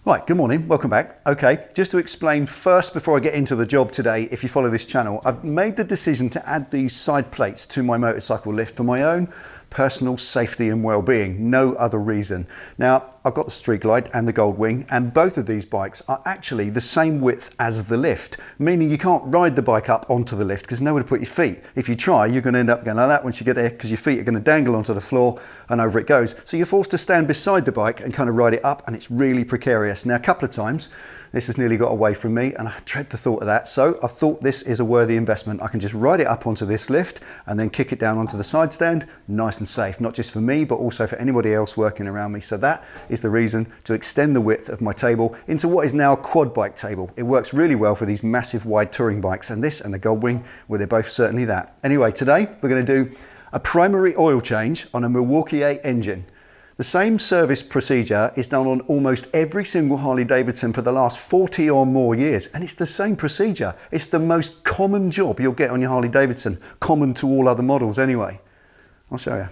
Right, good morning, welcome back. Okay, just to explain first before I get into the job today, if you follow this channel, I've made the decision to add these side plates to my motorcycle lift for my own personal safety and well-being, no other reason. Now, I've got the Street Glide and the Gold Wing, and both of these bikes are actually the same width as the lift, meaning you can't ride the bike up onto the lift because there's nowhere to put your feet. If you try, you're going to end up going like that once you get there because your feet are going to dangle onto the floor and over it goes. So you're forced to stand beside the bike and kind of ride it up, and it's really precarious. Now, a couple of times, this has nearly got away from me and I dread the thought of that. So I thought this is a worthy investment. I can just ride it up onto this lift and then kick it down onto the side stand, nice and safe, not just for me, but also for anybody else working around me. So that is the reason to extend the width of my table into what is now a quad bike table. It works really well for these massive wide touring bikes, and this and the Gold Wing, well, they're both certainly that. Anyway, today we're going to do a primary oil change on a Milwaukee 8 engine. The same service procedure is done on almost every single Harley Davidson for the last 40 or more years, and it's the same procedure. It's the most common job you'll get on your Harley Davidson, common to all other models anyway. I'll show you.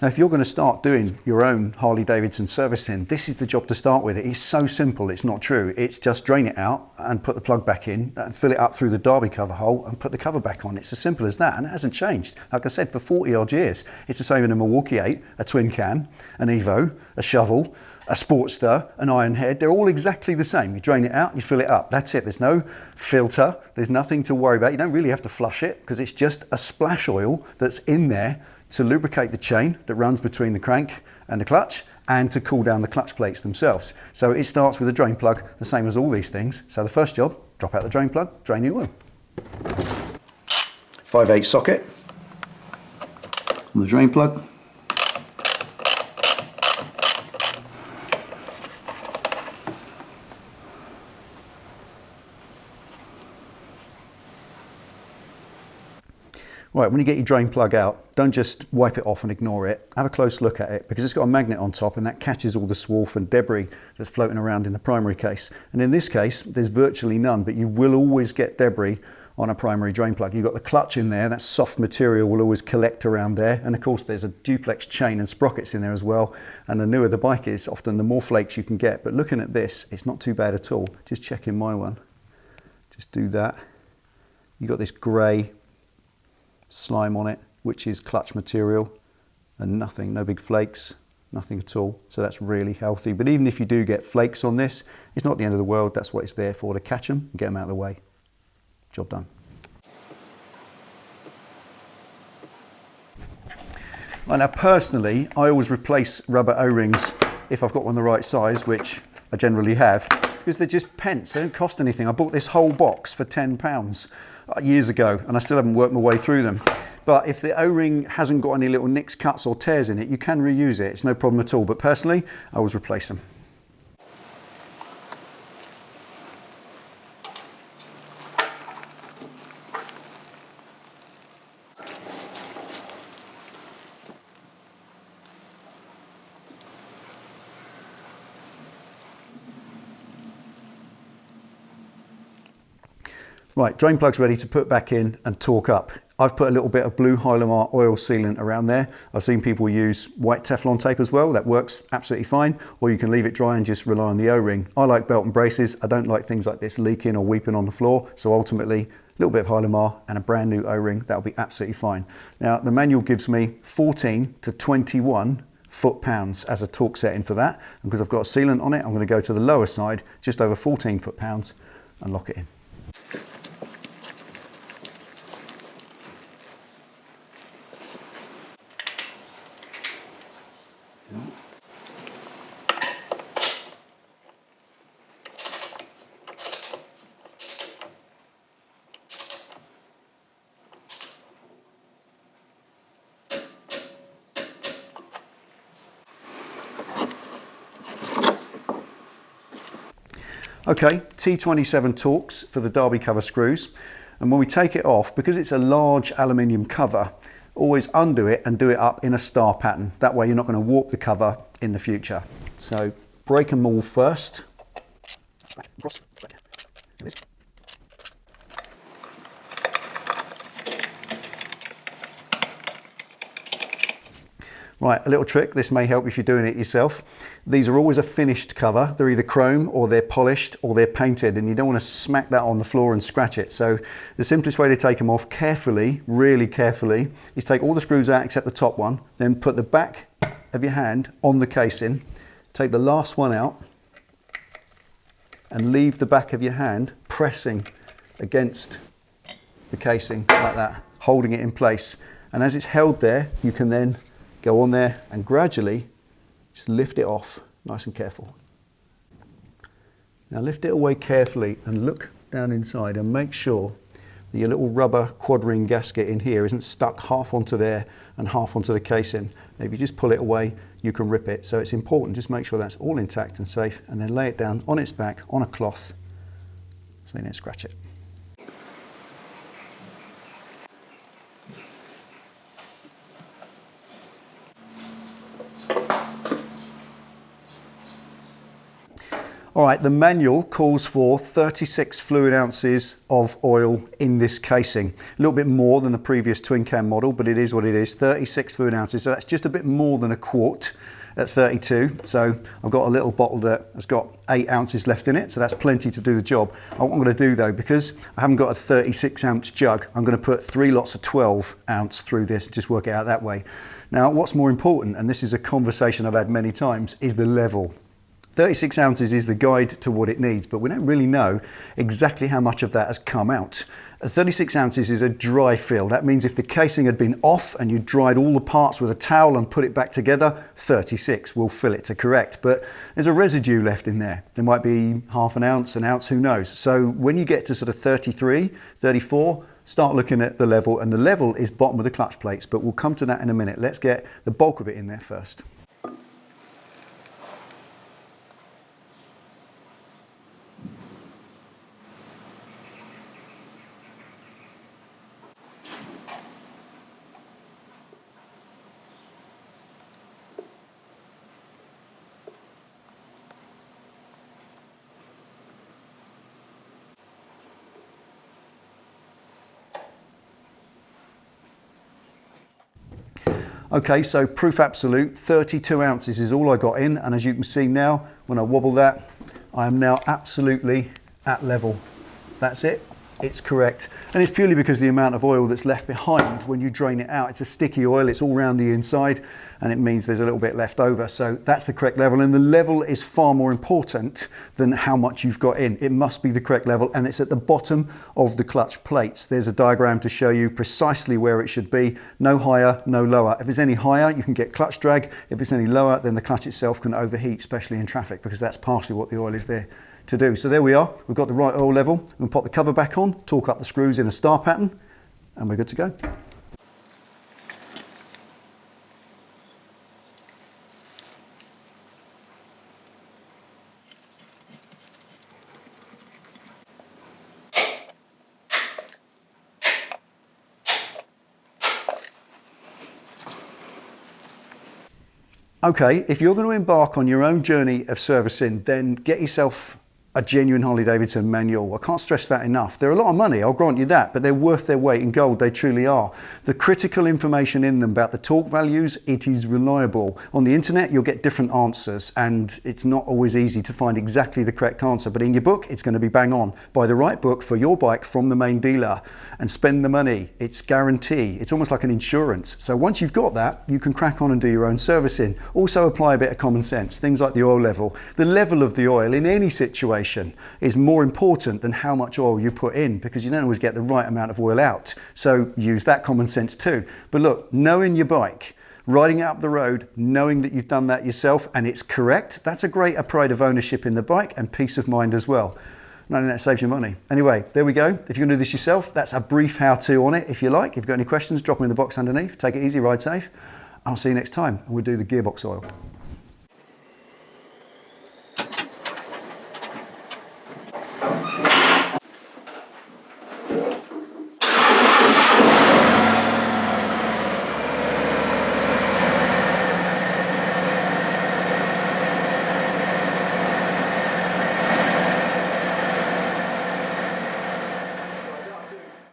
Now, if you're going to start doing your own Harley Davidson servicing, this is the job to start with. It's so simple, it's not true. It's just drain it out and put the plug back in and fill it up through the derby cover hole and put the cover back on. It's as simple as that, and it hasn't changed. Like I said, for 40 odd years. It's the same in a Milwaukee 8, a twin cam, an Evo, a shovel, a Sportster, an Iron Head. They're all exactly the same. You drain it out, you fill it up. That's it. There's no filter. There's nothing to worry about. You don't really have to flush it because it's just a splash oil that's in there to lubricate the chain that runs between the crank and the clutch and to cool down the clutch plates themselves. So it starts with a drain plug, the same as all these things. So the first job, drop out the drain plug, drain the oil. 5/8 socket on the drain plug. Right, when you get your drain plug out, don't just wipe it off and ignore it. Have a close look at it because it's got a magnet on top and that catches all the swarf and debris that's floating around in the primary case. And in this case, there's virtually none, but you will always get debris on a primary drain plug. You've got the clutch in there, that soft material will always collect around there. And of course, there's a duplex chain and sprockets in there as well. And the newer the bike is, often the more flakes you can get. But looking at this, it's not too bad at all. Just checking my one. Just do that. You've got this grey slime on it, which is clutch material, and nothing, no big flakes, nothing at all. So that's really healthy. But even if you do get flakes on this, it's not the end of the world. That's what it's there for, to catch them and get them out of the way. Job done. Right, now personally, I always replace rubber O-rings if I've got one the right size, which I generally have, because they're just pence. They don't cost anything. I bought this whole box for £10 years ago, and I still haven't worked my way through them. But if the O-ring hasn't got any little nicks, cuts or tears in it, you can reuse it. It's no problem at all. But personally, I always replace them. Right, drain plug's ready to put back in and torque up. I've put a little bit of blue Hylamar oil sealant around there. I've seen people use white Teflon tape as well. That works absolutely fine. Or you can leave it dry and just rely on the O-ring. I like belt and braces. I don't like things like this leaking or weeping on the floor. So ultimately, a little bit of Hylamar and a brand new O-ring, that'll be absolutely fine. Now, the manual gives me 14 to 21 foot-pounds as a torque setting for that. And because I've got a sealant on it, I'm going to go to the lower side, just over 14 foot-pounds, and lock it in. Okay, T27 Torx for the derby cover screws. And when we take it off, because it's a large aluminium cover, always undo it and do it up in a star pattern. That way you're not going to warp the cover in the future. So break them all first. Right, a little trick, this may help if you're doing it yourself. These are always a finished cover. They're either chrome or they're polished or they're painted, and you don't want to smack that on the floor and scratch it. So the simplest way to take them off carefully, really carefully, is take all the screws out except the top one, then put the back of your hand on the casing, take the last one out, and leave the back of your hand pressing against the casing like that, holding it in place. And as it's held there, you can then go on there and gradually just lift it off, nice and careful. Now lift it away carefully and look down inside and make sure that your little rubber quad ring gasket in here isn't stuck half onto there and half onto the casing. Now if you just pull it away, you can rip it. So it's important, just make sure that's all intact and safe, and then lay it down on its back on a cloth so you don't scratch it. All right, the manual calls for 36 fluid ounces of oil in this casing. A little bit more than the previous twin cam model, but it is what it is, 36 fluid ounces. So that's just a bit more than a quart at 32. So I've got a little bottle that has got 8 ounces left in it, so that's plenty to do the job. What I'm gonna do though, because I haven't got a 36 ounce jug, I'm gonna put 3 lots of 12 ounce through this, just work it out that way. Now, what's more important, and this is a conversation I've had many times, is the level. 36 ounces is the guide to what it needs, but we don't really know exactly how much of that has come out. 36 ounces is a dry fill. That means if the casing had been off and you dried all the parts with a towel and put it back together, 36 will fill it to correct. But there's a residue left in there. There might be half an ounce, who knows? So when you get to sort of 33, 34, start looking at the level, and the level is bottom of the clutch plates, but we'll come to that in a minute. Let's get the bulk of it in there first. Okay, so proof absolute, 32 ounces is all I got in, and as you can see now, when I wobble that, I am now absolutely at level. That's it, it's correct. And it's purely because the amount of oil that's left behind when you drain it out. It's a sticky oil, it's all around the inside, and it means there's a little bit left over. So that's the correct level, and the level is far more important than how much you've got in. It must be the correct level, and it's at the bottom of the clutch plates. There's a diagram to show you precisely where it should be. No higher, no lower. If it's any higher, you can get clutch drag. If it's any lower, then the clutch itself can overheat, especially in traffic, because that's partially what the oil is there to do. So there we are, we've got the right oil level. We'll pop the cover back on, torque up the screws in a star pattern, and we're good to go. Okay, if you're going to embark on your own journey of servicing, then get yourself a genuine Harley Davidson manual. I can't stress that enough. They're a lot of money, I'll grant you that, but they're worth their weight in gold, they truly are. The critical information in them about the torque values, it is reliable. On the internet, you'll get different answers, and it's not always easy to find exactly the correct answer, but in your book, it's going to be bang on. Buy the right book for your bike from the main dealer and spend the money. It's guarantee. It's almost like an insurance. So once you've got that, you can crack on and do your own servicing. Also apply a bit of common sense, things like the oil level. The level of the oil in any situation is more important than how much oil you put in, because you don't always get the right amount of oil out. So use that common sense too. But look, knowing your bike, riding it up the road, knowing that you've done that yourself and it's correct, that's a greater pride of ownership in the bike and peace of mind as well. And I think that saves you money. Anyway, there we go. If you're going to do this yourself, that's a brief how-to on it. If you like, if you've got any questions, drop them in the box underneath. Take it easy, ride safe. I'll see you next time, and we'll do the gearbox oil.